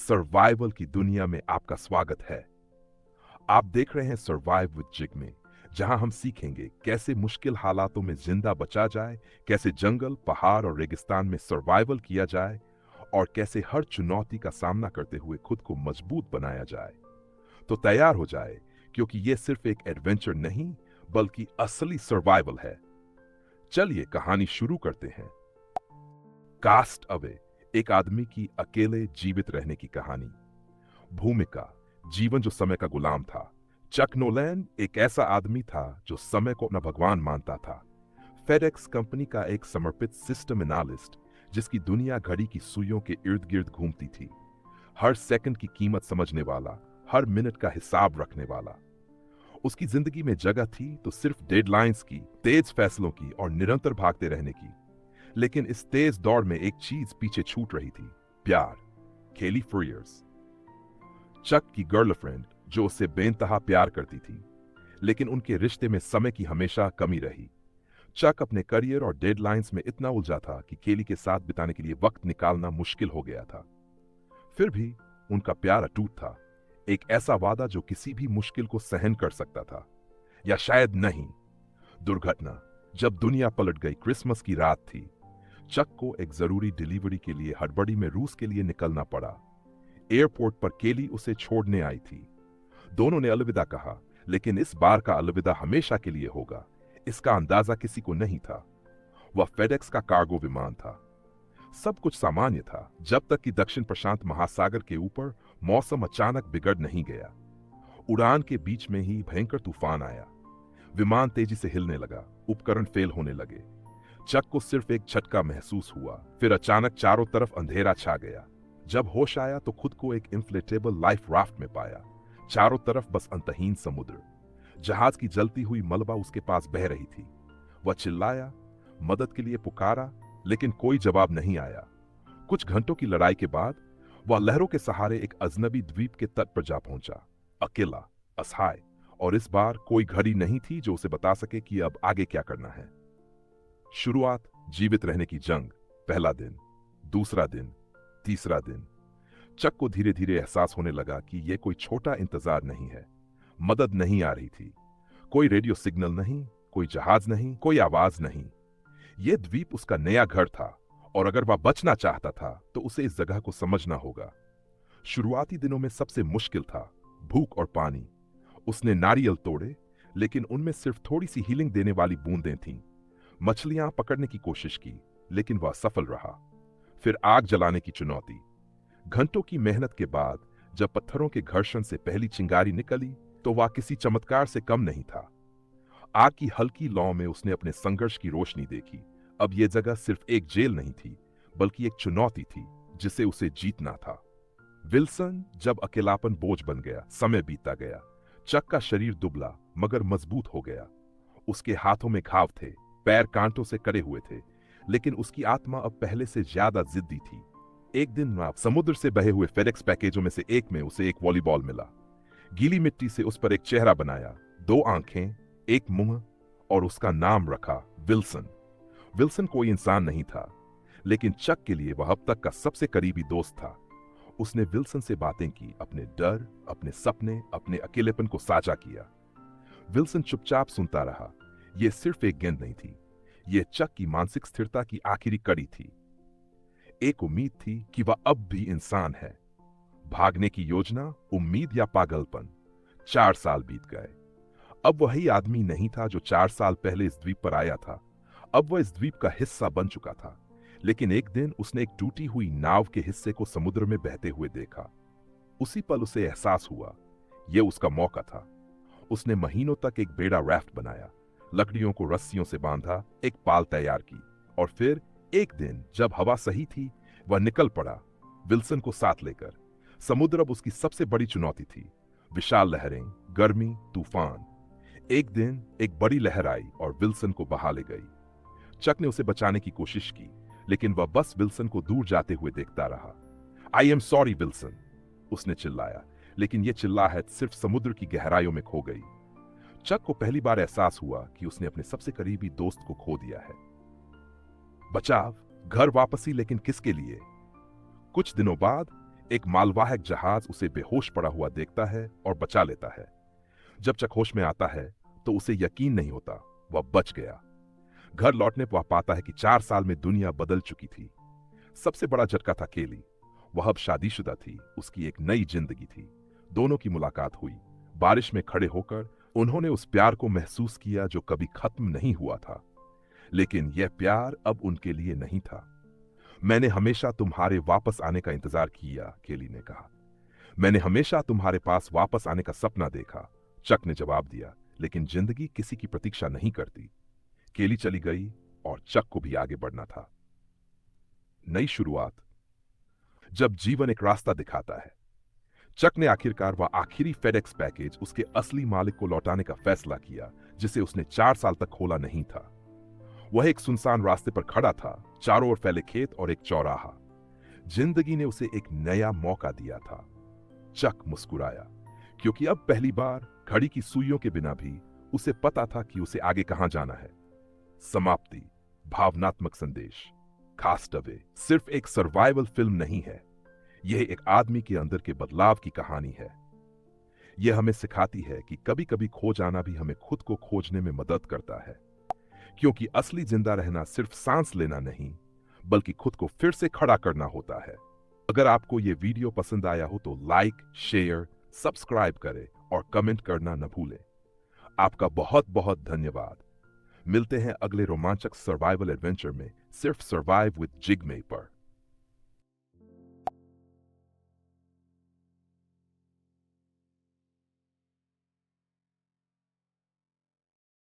Survival की दुनिया में आपका स्वागत है। आप देख रहे हैं सर्वाइव विद जिग्मे, जहां हम सीखेंगे कैसे मुश्किल हालातों में जिंदा बचा जाए, कैसे जंगल, पहाड़ और रेगिस्तान में सर्वाइवल किया जाए और कैसे हर चुनौती का सामना करते हुए खुद को मजबूत बनाया जाए। तो तैयार हो जाए, क्योंकि ये सिर्फ एक एडवेंचर नहीं बल्कि असली सर्वाइवल है। चलिए कहानी शुरू करते हैं। कास्ट अवे, एक आदमी की अकेले जीवित रहने की कहानी। भूमिका, जीवन जो समय का गुलाम था। चक नोलैन एक ऐसा आदमी था जो समय को अपना भगवान मानता था। फेडेक्स कंपनी का एक समर्पित सिस्टम एनालिस्ट, जिसकी दुनिया घड़ी की सुइयों के इर्द गिर्द घूमती थी। हर सेकंड की कीमत समझने वाला, हर मिनट का हिसाब रखने वाला। उसकी जिंदगी में जगह थी तो सिर्फ डेडलाइंस की, तेज फैसलों की और निरंतर भागते रहने की। लेकिन इस तेज दौड़ में एक चीज पीछे छूट रही थी, प्यार। केली फ्रीयर्स, चक की गर्लफ्रेंड, जो उससे बेइंतहा प्यार करती थी, लेकिन उनके रिश्ते में समय की हमेशा कमी रही। चक अपने करियर और डेडलाइंस में इतना उलझा था कि केली के साथ बिताने के लिए वक्त निकालना मुश्किल हो गया था। फिर भी उनका प्यार अटूट था, एक ऐसा वादा जो किसी भी मुश्किल को सहन कर सकता था। या शायद नहीं। दुर्घटना, जब दुनिया पलट गई, क्रिसमस की रात थी। चक को एक जरूरी डिलीवरी के लिए हड़बड़ी में रूस के लिए निकलना पड़ा। एयरपोर्ट पर केली उसे छोड़ने आई थी। दोनों ने अलविदा कहा, लेकिन इस बार का अलविदा हमेशा के लिए होगा, इसका अंदाजा किसी को नहीं था। वह फेडेक्स का कार्गो विमान था। सब कुछ सामान्य था, जब तक कि दक्षिण प्रशांत महासागर के ऊपर मौसम अचानक बिगड़ नहीं गया। उड़ान के बीच में ही भयंकर तूफान आया। विमान तेजी से हिलने लगा, उपकरण फेल होने लगे। चक को सिर्फ एक झटका महसूस हुआ, फिर अचानक चारों तरफ अंधेरा छा गया। जब होश आया तो खुद को एक इंफ्लेटेबल लाइफ राफ्ट में पाया। चारों तरफ बस अंतहीन समुद्र। जहाज की जलती हुई मलबा उसके पास बह रही थी। वह चिल्लाया, मदद के लिए पुकारा, लेकिन कोई जवाब नहीं आया। कुछ घंटों की लड़ाई के बाद वह लहरों के सहारे एक अजनबी द्वीप के तट पर जा पहुंचा, अकेला, असहाय। और इस बार कोई घड़ी नहीं थी जो उसे बता सके कि अब आगे क्या करना है। शुरुआत, जीवित रहने की जंग। पहला दिन, दूसरा दिन, तीसरा दिन। चक को धीरे धीरे एहसास होने लगा कि यह कोई छोटा इंतजार नहीं है। मदद नहीं आ रही थी। कोई रेडियो सिग्नल नहीं, कोई जहाज नहीं, कोई आवाज नहीं। यह द्वीप उसका नया घर था, और अगर वह बचना चाहता था तो उसे इस जगह को समझना होगा। शुरुआती दिनों में सबसे मुश्किल था भूख और पानी। उसने नारियल तोड़े, लेकिन उनमें सिर्फ थोड़ी सी हीलिंग देने वाली बूंदें थीं। मछलियां पकड़ने की कोशिश की, लेकिन वह असफल रहा। फिर आग जलाने की चुनौती। घंटों की मेहनत के बाद जब पत्थरों के घर्षण से पहली चिंगारी निकली तो वह किसी चमत्कार से कम नहीं था। आग की हल्की लौ में उसने अपने संघर्ष की रोशनी देखी। अब यह जगह सिर्फ एक जेल नहीं थी, बल्कि एक चुनौती थी जिसे उसे जीतना था। विल्सन, जब अकेलापन बोझ बन गया, समय बीतता गया। चक का शरीर दुबला मगर मजबूत हो गया। उसके हाथों में घाव थे, पैर कांटों से कड़े हुए थे, लेकिन उसकी आत्मा अब पहले से ज्यादा जिद्दी थी। एक दिन समुद्र से बहे हुए फेडेक्स पैकेजों में से एक में उसे एक वॉलीबॉल मिला। गीली मिट्टी से उस पर एक चेहरा बनाया, 2 आंखें, एक मुंह, और उसका नाम रखा विल्सन। विल्सन कोई इंसान नहीं था, लेकिन चक के लिए वह अब तक का सबसे करीबी दोस्त था। उसने विल्सन से बातें की, अपने डर, अपने सपने, अपने अकेलेपन को साझा किया। विल्सन चुपचाप सुनता रहा। यह सिर्फ एक गेंद नहीं थी, यह चक की मानसिक स्थिरता की आखिरी कड़ी थी। एक उम्मीद थी कि वह अब भी इंसान है। भागने की योजना, उम्मीद या पागलपन। 4 साल बीत गए। अब वही आदमी नहीं था जो 4 साल पहले इस द्वीप पर आया था। अब वह इस द्वीप का हिस्सा बन चुका था। लेकिन एक दिन उसने एक टूटी हुई नाव के हिस्से को समुद्र में बहते हुए देखा। उसी पल उसे एहसास हुआ, यह उसका मौका था। उसने महीनों तक एक बेड़ा राफ्ट बनाया, लकड़ियों को रस्सियों से बांधा, एक पाल तैयार की, और फिर एक दिन जब हवा सही थी, वह निकल पड़ा, विल्सन को साथ लेकर। समुद्र अब उसकी सबसे बड़ी चुनौती थी। विशाल लहरें, गर्मी, तूफान। एक दिन एक बड़ी लहर आई और विल्सन को बहा ले गई। चक ने उसे बचाने की कोशिश की, लेकिन वह बस विल्सन को दूर जाते हुए देखता रहा। आई एम सॉरी विल्सन, उसने चिल्लाया, लेकिन यह चिल्लाहट सिर्फ समुद्र की गहराइयों में खो गई। चक को पहली बार एहसास हुआ कि उसने अपने सबसे करीबी दोस्त को खो दिया है। बचाव, घर वापसी, लेकिन किसके लिए? कुछ दिनों बाद एक मालवाहक जहाज उसे बेहोश पड़ा हुआ देखता है और बचा लेता है। जब चक होश में आता है तो उसे यकीन नहीं होता वह बच गया। घर लौटने पर वह पाता है कि 4 साल में दुनिया बदल चुकी थी। सबसे बड़ा झटका था केली। वह अब शादीशुदा थी, उसकी एक नई जिंदगी थी। दोनों की मुलाकात हुई। बारिश में खड़े होकर उन्होंने उस प्यार को महसूस किया जो कभी खत्म नहीं हुआ था। लेकिन यह प्यार अब उनके लिए नहीं था। मैंने हमेशा तुम्हारे वापस आने का इंतजार किया, केली ने कहा। मैंने हमेशा तुम्हारे पास वापस आने का सपना देखा, चक ने जवाब दिया। लेकिन जिंदगी किसी की प्रतीक्षा नहीं करती। केली चली गई और चक को भी आगे बढ़ना था। नई शुरुआत। जब जीवन एक रास्ता दिखाता है, चक ने आखिरकार वह आखिरी फेडेक्स पैकेज उसके असली मालिक को लौटाने का फैसला किया, जिसे उसने 4 साल तक खोला नहीं था। वह एक सुनसान रास्ते पर खड़ा था, चारों ओर फैले खेत और एक चौराहा। जिंदगी ने उसे एक नया मौका दिया था। चक मुस्कुराया, क्योंकि अब पहली बार घड़ी की सुइयों के बिना भी उसे पता था कि उसे आगे कहां जाना है। समाप्ति। भावनात्मक संदेश। कास्टअवे सिर्फ एक सर्वाइवल फिल्म नहीं है, यह एक आदमी के अंदर के बदलाव की कहानी है। यह हमें सिखाती है कि कभी कभी खो जाना भी हमें खुद को खोजने में मदद करता है, क्योंकि असली जिंदा रहना सिर्फ सांस लेना नहीं, बल्कि खुद को फिर से खड़ा करना होता है। अगर आपको यह वीडियो पसंद आया हो तो लाइक, शेयर, सब्सक्राइब करें और कमेंट करना न भूलें। आपका बहुत बहुत धन्यवाद। मिलते हैं अगले रोमांचक सर्वाइवल एडवेंचर में, सिर्फ सर्वाइव विद जिग्मे पर।